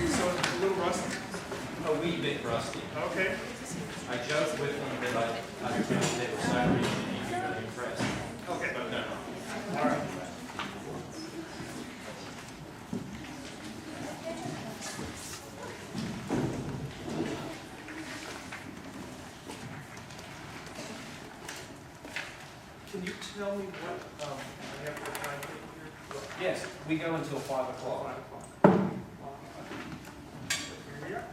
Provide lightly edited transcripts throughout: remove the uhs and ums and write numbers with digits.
So it's a little rusty. A wee bit rusty. Okay. I joked with them that I think they were silent and you'd be really impressed. Okay. But no. All right. Can you tell me what I have for time here? Yes, we go until 5 o'clock. 5 o'clock. Here we are.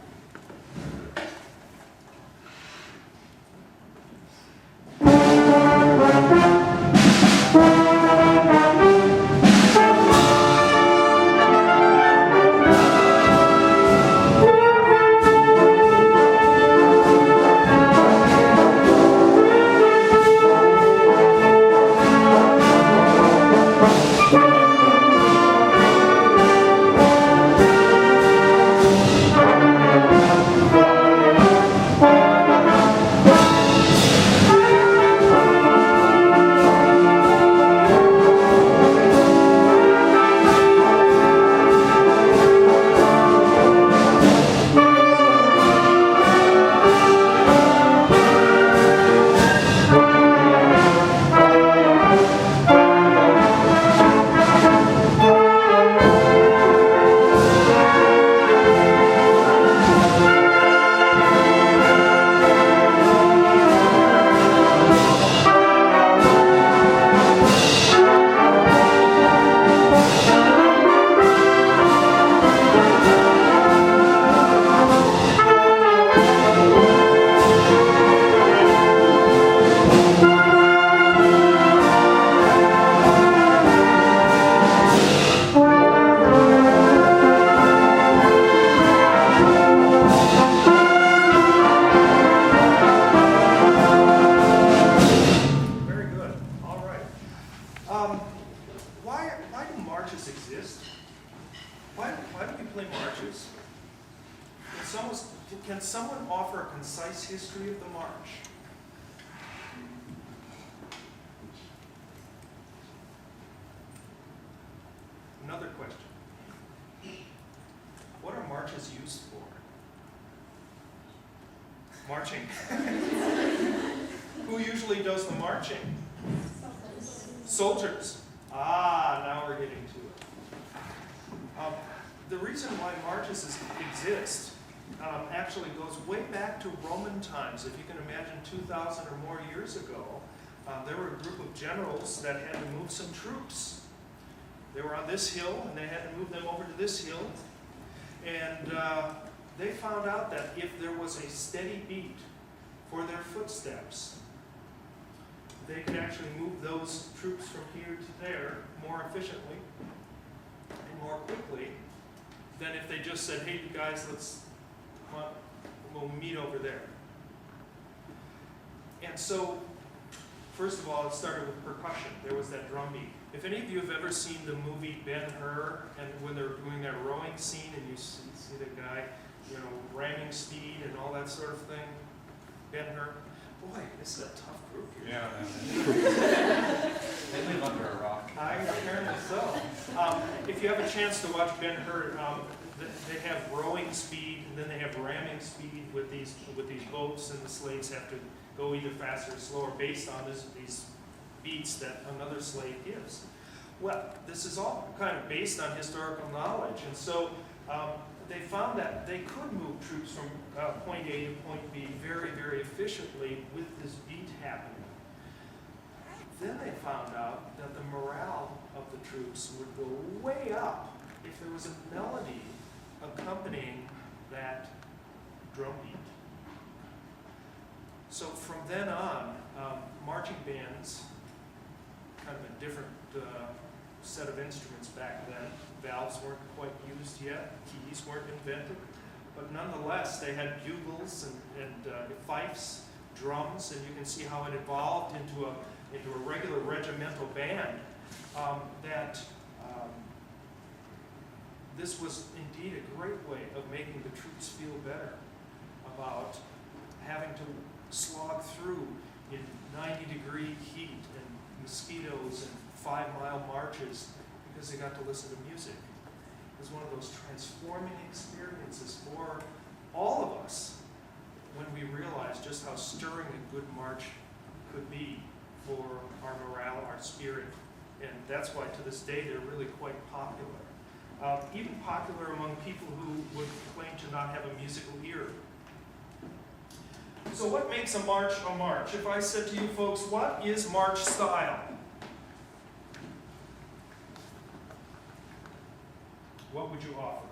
Very good. All right. Why do marches exist? Why do we play marches? Can someone offer a concise history of the march? Another question. What are marches used for? Marching. Who usually does the marching? Soldiers. Ah, now we're getting to it. The reason why marches exist actually goes way back to Roman times. If you can imagine 2,000 or more years ago, there were a group of generals that had to move some troops. They were on this hill, and they had to move them over to this hill. And they found out that if there was a steady beat for their footsteps, they could actually move those troops from here to there more efficiently and more quickly than if they just said, hey, you guys, we'll meet over there. And so, first of all, it started with percussion. There was that drum beat. If any of you have ever seen the movie Ben-Hur, and when they're doing that rowing scene, and you see the guy, ramming speed and all that sort of thing, Ben-Hur, boy, this is a tough group here. Yeah. They live under a rock. Apparently so. If you have a chance to watch Ben-Hur, they have rowing speed, and then they have ramming speed with these boats, and the slaves have to go either faster or slower based on these beats that another slave gives. Well, this is all kind of based on historical knowledge, and so they found that they could move troops from point A to point B very, very efficiently with this beat happening. Then they found out that the morale of the troops would go way up if there was a melody accompanying that drum beat. So from then on, marching bands, kind of a different set of instruments back then. Valves weren't quite used yet, keys weren't invented, but nonetheless they had bugles and fifes, drums, and you can see how it evolved into a regular regimental band. This was indeed a great way of making the troops feel better about having to slog through in 90-degree heat and mosquitoes and 5-mile marches because they got to listen to music. It was one of those transforming experiences ensuring a good march could be for our morale, our spirit, and that's why to this day they're really quite popular. Even popular among people who would claim to not have a musical ear. So what makes a march a march? If I said to you folks, what is march style? What would you offer?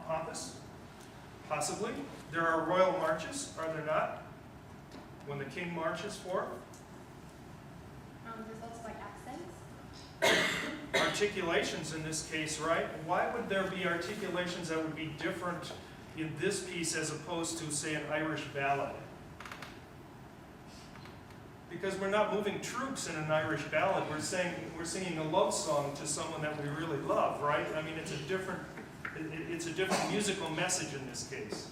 Pompous? Possibly. There are royal marches, are there not? When the king marches forth. There's also like accents. Articulations in this case, right? Why would there be articulations that would be different in this piece as opposed to, say, an Irish ballad? Because we're not moving troops in an Irish ballad. We're singing a love song to someone that we really love, right? I mean, it's a different musical message in this case.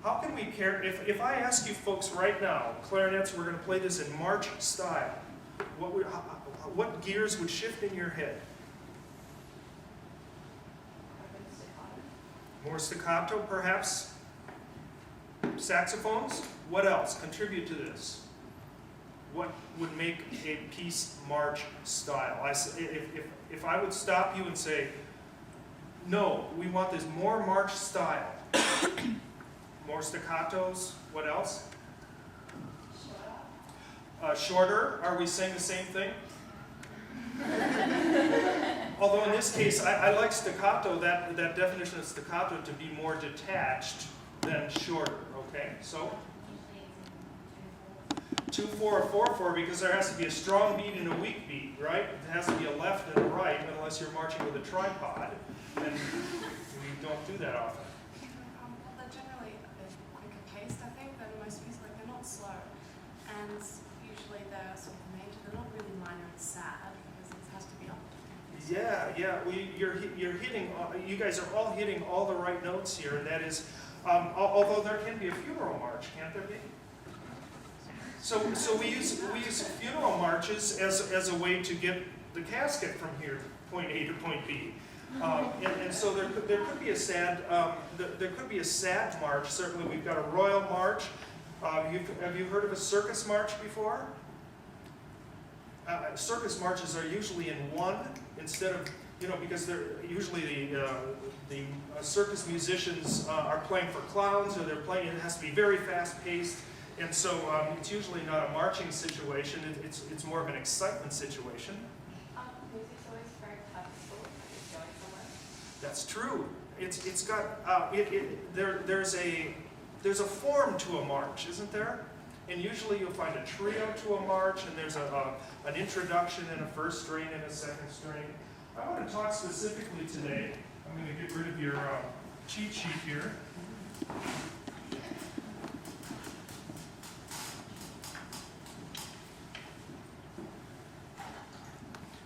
How can we care, if I ask you folks right now, clarinets, we're going to play this in march style, what gears would shift in your head? More staccato, perhaps? Saxophones? What else? Contribute to this. What would make a piece march style? If I would stop you and say, no, we want this more march style. More staccatos. What else? Shorter. Are we saying the same thing? Although in this case, I like staccato, that definition of staccato to be more detached than shorter. Okay, so 2/4 or 4/4, because there has to be a strong beat and a weak beat, right? It has to be a left and a right, unless you're marching with a tripod, and we don't do that often. They're generally a bit quicker paced, I think, than most pieces. Like, they're not slow, and usually they're sort of major. They're not really minor and sad, because it has to be up. Yeah. You're hitting. You guys are all hitting all the right notes here, and that is, although there can be a funeral march, can't there be? So we use funeral marches as a way to get the casket from here, point A to point B, and so there could be a sad march. Certainly, we've got a royal march. Have you heard of a circus march before? Circus marches are usually in one instead of, because they're usually the circus musicians are playing for clowns, or they're playing. It has to be very fast paced. And so it's usually not a marching situation, it's more of an excitement situation. Music's always very purposeful, like it's going somewhere. That's true. It's got, there's a form to a march, isn't there? And usually you'll find a trio to a march, and there's an introduction and a first string and a second string. I want to talk specifically today, I'm going to get rid of your cheat sheet here.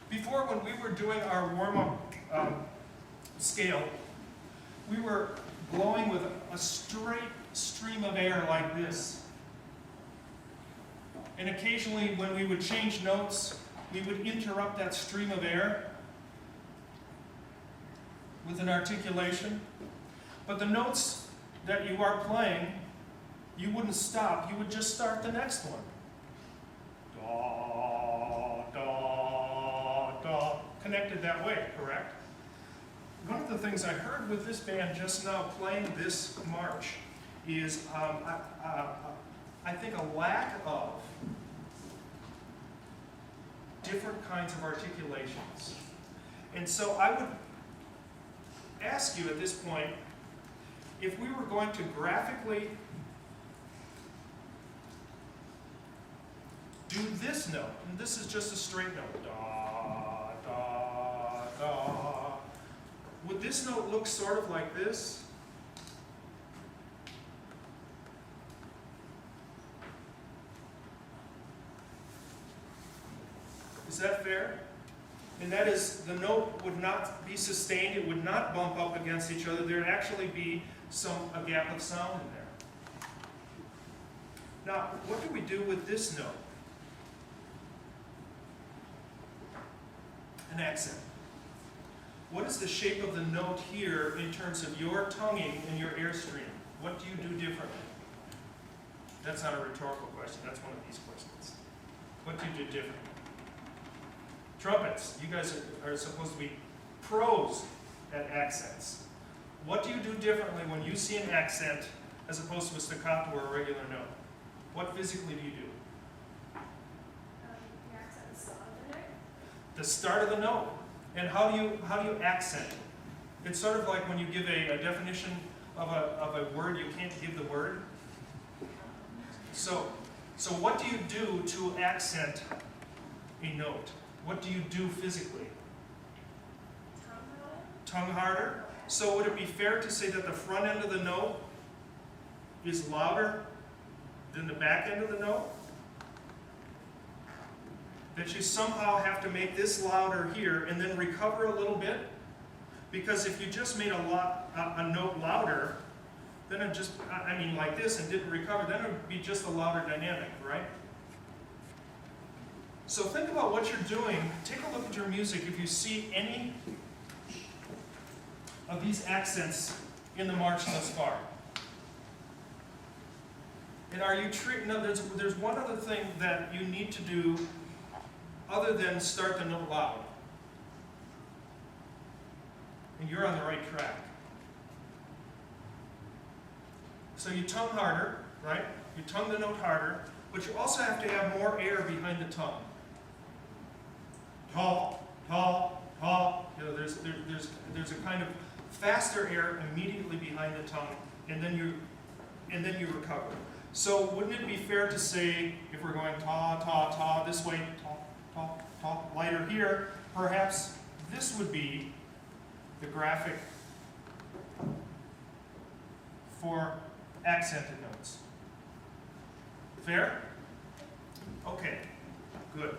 Before, when we were doing our warm-up scale, we were blowing with a straight stream of air like this. And occasionally, when we would change notes, we would interrupt that stream of air with an articulation. But the notes that you are playing, you wouldn't stop, you would just start the next one. Da, da, da. Connected that way, correct? One of the things I heard with this band just now playing this march is, I think, a lack of different kinds of articulations. And so I would ask you at this point, if we were going to graphically do this note, and this is just a straight note, da, da, da, would this note look sort of like this? Is that fair? And that is, the note would not be sustained, it would not bump up against each other, there would actually be a gap of sound in there. Now, what do we do with this note? An accent. what is the shape of the note here in terms of your tonguing and your airstream? What do you do differently? That's not a rhetorical question, that's one of these questions. What do you do differently? Trumpets, you guys are supposed to be pros at accents. What do you do differently when you see an accent as opposed to a staccato or a regular note? What physically do you do? The accent start of the note. The start of the note. And how do you accent it? It's sort of like when you give a definition of a word, you can't give the word. So what do you do to accent a note? What do you do physically? Tongue harder. So would it be fair to say that the front end of the note is louder than the back end of the note? That you somehow have to make this louder here and then recover a little bit? Because if you just made a note louder, then it just, like this, and didn't recover, then it would be just a louder dynamic, right? So think about what you're doing. Take a look at your music. If you see any of these accents in the march thus far. And are you no, there's one other thing that you need to do other than start the note loud. And you're on the right track. So you tongue harder, right? You tongue the note harder, but you also have to have more air behind the tongue. Ta, ta, ta. You know, there's a kind of faster air immediately behind the tongue, and then you recover. So wouldn't it be fair to say, if we're going ta, ta, ta, this way, ta, ta, ta, lighter here, perhaps this would be the graphic for accented notes. Fair? Okay, good.